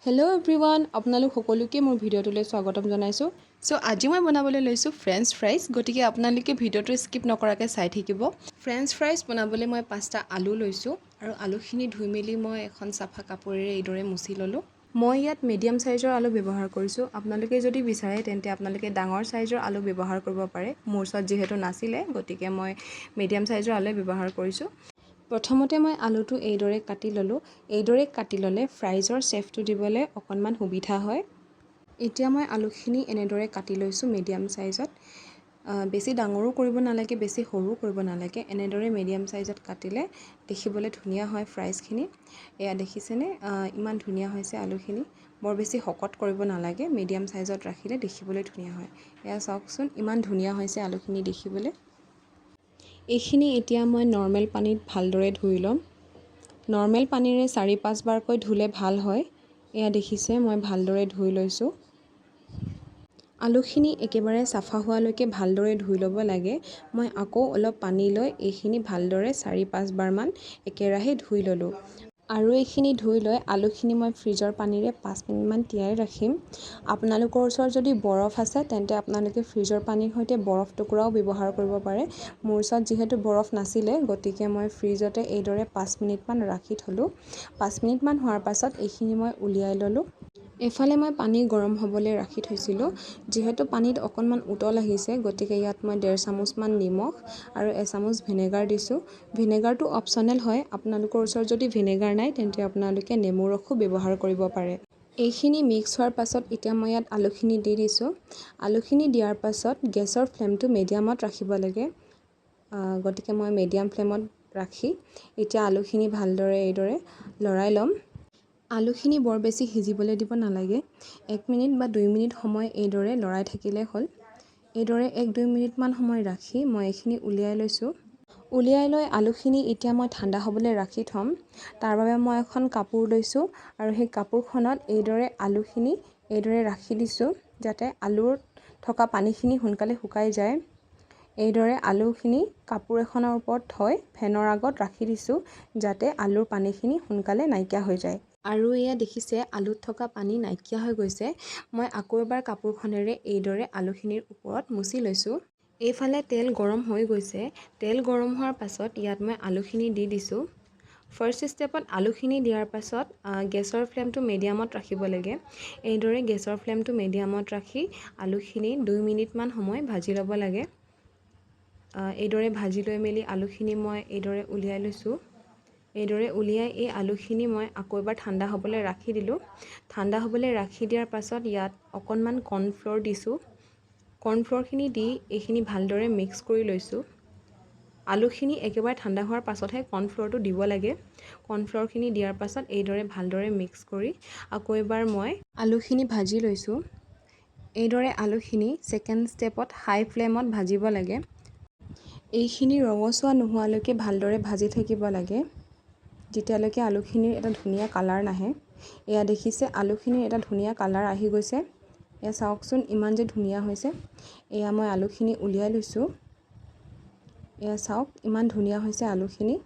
Hello' everyone, আপোনালোক সকলোকে মোৰ ভিডিঅ'টোলৈ স্বাগতম জনাইছোঁ। চ' আজি মই বনাবলৈ লৈছোঁ ফ্ৰেঞ্চ ফ্ৰাইজ, গতিকে আপোনালোকে ভিডিঅ'টো স্কিপ নকৰাকৈ চাই থাকিব। ফ্ৰেঞ্চ ফ্ৰাইজ বনাবলৈ মই 5টা আলু লৈছোঁ আৰু আলুখিনি ধুই মেলি মই এখন চাফা কাপোৰেৰে এইদৰে মুচি ল'লোঁ। মই ইয়াত মিডিয়াম চাইজৰ আলু ব্যৱহাৰ কৰিছোঁ। আপোনালোকে যদি বিচাৰে তেন্তে আপোনালোকে ডাঙৰ চাইজৰ আলু ব্যৱহাৰ কৰিব পাৰে। মোৰ ওচৰত যিহেতু নাছিলে, গতিকে মই মিডিয়াম চাইজৰ আলু ব্যৱহাৰ কৰিছোঁ। প্ৰথমতে মই আলুটো এইদৰে কাটি ল'লোঁ। এইদৰে কাটি ল'লে ফ্ৰাইজৰ শ্বেপটো দিবলৈ অকণমান সুবিধা হয়। এতিয়া মই আলুখিনি এনেদৰে কাটি লৈছোঁ মিডিয়াম চাইজত। বেছি ডাঙৰো কৰিব নালাগে, বেছি সৰুও কৰিব নালাগে। এনেদৰে মিডিয়াম চাইজত কাটিলে দেখিবলৈ ধুনীয়া হয় ফ্ৰাইজখিনি। এয়া দেখিছেনে, ইমান ধুনীয়া হৈছে আলুখিনি। বৰ বেছি শকত কৰিব নালাগে, মিডিয়াম চাইজত ৰাখিলে দেখিবলৈ ধুনীয়া হয়। এয়া চাওকচোন, ইমান ধুনীয়া হৈছে আলুখিনি দেখিবলৈ। এইখিনি এতিয়া মই নৰ্মেল পানীত ভালদৰে ধুই ল'ম। নৰ্মেল পানীৰে 4-5 বাৰকৈ ধুলে ভাল হয়। এয়া দেখিছে, মই ভালদৰে ধুই লৈছোঁ। আলুখিনি একেবাৰে চাফা হোৱালৈকে ভালদৰে ধুই ল'ব লাগে। মই আকৌ অলপ পানী লৈ এইখিনি ভালদৰে 4-5 বাৰমান একেৰাহে ধুই ল'লোঁ। আৰু এইখিনি ধুই লৈ আলুখিনি মই ফ্ৰিজৰ পানীৰে 5 মিনিটমান তিয়াই ৰাখিম। আপোনালোকৰ ওচৰত যদি বৰফ আছে তেন্তে আপোনালোকে ফ্ৰিজৰ পানীৰ সৈতে বৰফ টুকুৰাও ব্যৱহাৰ কৰিব পাৰে। মোৰ ওচৰত যিহেতু বৰফ নাছিলে, গতিকে মই ফ্ৰিজতে এইদৰে 5 মিনিটমান ৰাখি থ'লোঁ। 5 মিনিটমান হোৱাৰ পাছত এইখিনি মই উলিয়াই ল'লোঁ। এফালে মই পানী গৰম হ'বলৈ ৰাখি থৈছিলোঁ। যিহেতু পানীত অকণমান উতল আহিছে, গতিকে ইয়াত মই 1.5 চামুচমান নিমখ আৰু 1 চামুচ ভিনেগাৰ দিছোঁ। ভিনেগাৰটো অপশ্যনেল হয়। আপোনালোকৰ ওচৰত যদি ভিনেগাৰ নাই তেন্তে আপোনালোকে নেমু ৰসো ব্যৱহাৰ কৰিব পাৰে। এইখিনি মিক্স হোৱাৰ পাছত এতিয়া মই ইয়াত আলুখিনি দি দিছোঁ। আলুখিনি দিয়াৰ পাছত গেছৰ ফ্লেমটো মিডিয়ামত ৰাখিব লাগে। গতিকে মই মিডিয়াম ফ্লেমত ৰাখি এতিয়া আলুখিনি ভালদৰে এইদৰে লৰাই ল'ম। আলুখিনি বৰ বেছি সিজিবলৈ দিব নালাগে। 1 মিনিট বা 2 মিনিট সময় এইদৰে লৰাই থাকিলে হ'ল। এইদৰে 1-2 মিনিটমান সময় ৰাখি মই এইখিনি উলিয়াই লৈছোঁ। উলিয়াই লৈ আলুখিনি এতিয়া মই ঠাণ্ডা হ'বলৈ ৰাখি থ'ম। তাৰ বাবে মই এখন কাপোৰ লৈছোঁ আৰু সেই কাপোৰখনত এইদৰে আলুখিনি এইদৰে ৰাখি দিছোঁ, যাতে আলুত থকা পানীখিনি সোনকালে শুকাই যায়। এইদৰে আলুখিনি কাপোৰ এখনৰ ওপৰত থৈ ফেনৰ আগত ৰাখি দিছোঁ, যাতে আলুৰ পানীখিনি সোনকালে নাইকিয়া হৈ যায়। আৰু এয়া দেখিছে, আলুত থকা পানী নাইকিয়া হৈ গৈছে। মই আকৌ এবাৰ কাপোৰখনেৰে এইদৰে আলুখিনিৰ ওপৰত মুচি লৈছোঁ। এইফালে তেল গৰম হৈ গৈছে। তেল গৰম হোৱাৰ পাছত ইয়াত মই আলুখিনি দি দিছোঁ। ফাৰ্ষ্ট ষ্টেপত আলুখিনি দিয়াৰ পাছত গেছৰ ফ্লেমটো মিডিয়ামত ৰাখিব লাগে। এইদৰে গেছৰ ফ্লেমটো মিডিয়ামত ৰাখি আলুখিনি 2 মিনিটমান সময় ভাজি ল'ব লাগে। এইদৰে ভাজি লৈ মেলি আলুখিনি মই এইদৰে উলিয়াই লৈছোঁ। এইদৰে উলিয়াই এই আলুখিনি মই আকৌ এবাৰ ঠাণ্ডা হ'বলৈ ৰাখি দিলোঁ। ঠাণ্ডা হ'বলৈ ৰাখি দিয়াৰ পাছত ইয়াত অকণমান কৰ্ণফ্ল'ৰ দিছোঁ। কৰ্ণফ্ল'ৰখিনি দি এইখিনি ভালদৰে মিক্স কৰি লৈছোঁ। আলুখিনি একেবাৰে ঠাণ্ডা হোৱাৰ পাছতহে কৰ্ণফ্ল'ৰটো দিব লাগে। কৰ্ণফ্ল'ৰখিনি দিয়াৰ পাছত এইদৰে ভালদৰে মিক্স কৰি আকৌ এবাৰ মই আলুখিনি ভাজি লৈছোঁ। এইদৰে আলুখিনি ছেকেণ্ড ষ্টেপত হাই ফ্লেমত ভাজিব লাগে। এইখিনি ৰঙচুৱা নোহোৱালৈকে ভালদৰে ভাজি থাকিব লাগে, যেতিয়ালৈকে আলুখিনিৰ এটা ধুনীয়া কালাৰ নাহে। এয়া দেখিছে, আলুখিনিৰ এটা ধুনীয়া কালাৰ আহি গৈছে। এয়া চাওকচোন, ইমান যে ধুনীয়া হৈছে। এয়া মই আলুখিনি উলিয়াই লৈছোঁ। এয়া চাওক, ইমান ধুনীয়া হৈছে আলুখিনি।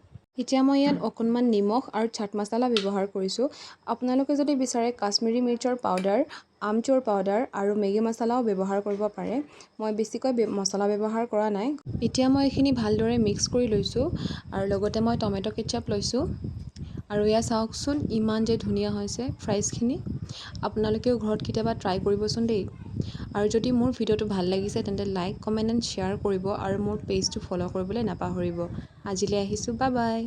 এতিয়া মই ইয়াত অকণমান নিমখ আৰু চাট মছলা ব্যৱহাৰ কৰিছোঁ। আপোনালোকে যদি বিচাৰে কাশ্মীৰী মিৰ্চৰ পাউডাৰ, আমচুৰ পাউডাৰ আৰু মেগী মছলাও ব্যৱহাৰ কৰিব পাৰে। মই বেছিকৈ মছলা ব্যৱহাৰ কৰা নাই। এতিয়া মই এইখিনি ভালদৰে মিক্স কৰি লৈছোঁ আৰু লগতে মই টমেটো কেচাপ লৈছোঁ। আৰু এয়া চাওকচোন, ইমান যে ধুনীয়া হৈছে ফ্ৰাইজখিনি। আপোনালোকেও ঘৰত কেতিয়াবা ট্ৰাই কৰিবচোন দেই। আৰু যদি মোৰ ভিডিঅ'টো ভাল লাগিছে তেন্তে লাইক, কমেণ্ট এণ্ড শ্বেয়াৰ কৰিব আৰু মোৰ পেজটো ফ'ল' কৰিবলৈ নাপাহৰিব। আজিলৈ আহিছোঁ, বাই বাই।